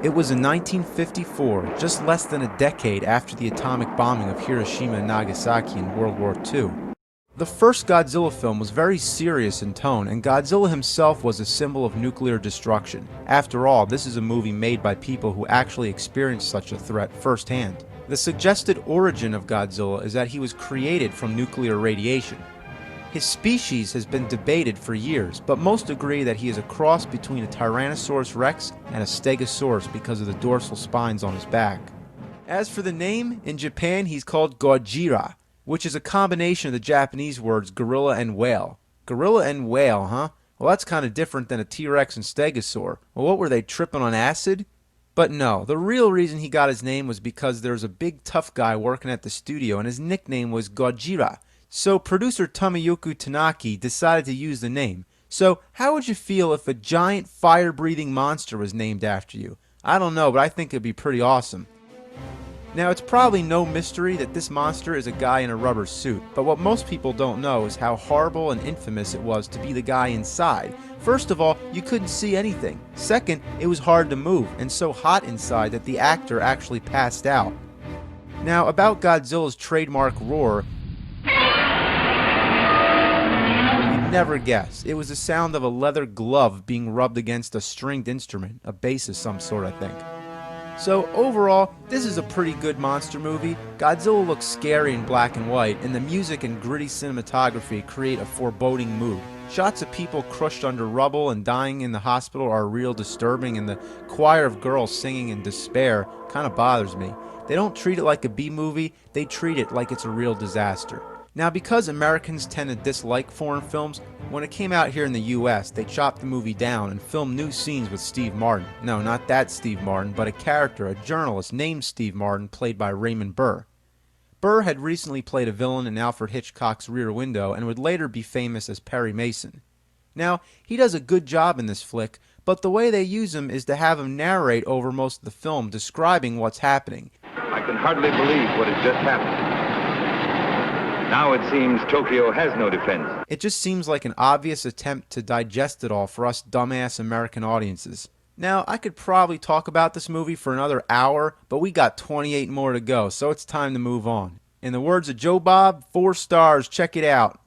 It was in 1954, just less than a decade after the atomic bombing of Hiroshima and Nagasaki in World War II. The first Godzilla film was very serious in tone, and Godzilla himself was a symbol of nuclear destruction. After all, this is a movie made by people who actually experienced such a threat firsthand. The suggested origin of Godzilla is that he was created from nuclear radiation. His species has been debated for years, but most agree that he is a cross between a Tyrannosaurus rex and a Stegosaurus because of the dorsal spines on his back. As for the name, in Japan he's called Godzilla, which is a combination of the Japanese words gorilla and whale. Gorilla and whale, huh? Well, that's kind of different than a T-Rex and Stegosaur. Well, what were they, tripping on acid? But no, the real reason he got his name was because there was a big tough guy working at the studio and his nickname was Godzilla. So producer Tomoyuki Tanaki decided to use the name. So how would you feel if a giant fire-breathing monster was named after you? I don't know, but I think it'd be pretty awesome. Now, it's probably no mystery that this monster is a guy in a rubber suit, but what most people don't know is how horrible and infamous it was to be the guy inside. First of all, you couldn't see anything. Second, it was hard to move, and so hot inside that the actor actually passed out. Now, about Godzilla's trademark roar, you'd never guess. It was the sound of a leather glove being rubbed against a stringed instrument, a bass of some sort, I think. So overall, this is a pretty good monster movie. Godzilla looks scary in black and white, and the music and gritty cinematography create a foreboding mood. Shots of people crushed under rubble and dying in the hospital are real disturbing, and the choir of girls singing in despair kind of bothers me. They don't treat it like a B-movie, they treat it like it's a real disaster. Now, because Americans tend to dislike foreign films, when it came out here in the US, they chopped the movie down and filmed new scenes with Steve Martin. No, not that Steve Martin, but a character, a journalist named Steve Martin, played by Raymond Burr. Burr had recently played a villain in Alfred Hitchcock's Rear Window and would later be famous as Perry Mason. Now, he does a good job in this flick, but the way they use him is to have him narrate over most of the film, describing what's happening. I can hardly believe what has just happened. Now it seems Tokyo has no defense. It just seems like an obvious attempt to digest it all for us dumbass American audiences. Now, I could probably talk about this movie for another hour, but we got 28 more to go, so it's time to move on. In the words of Joe Bob, 4 stars, check it out.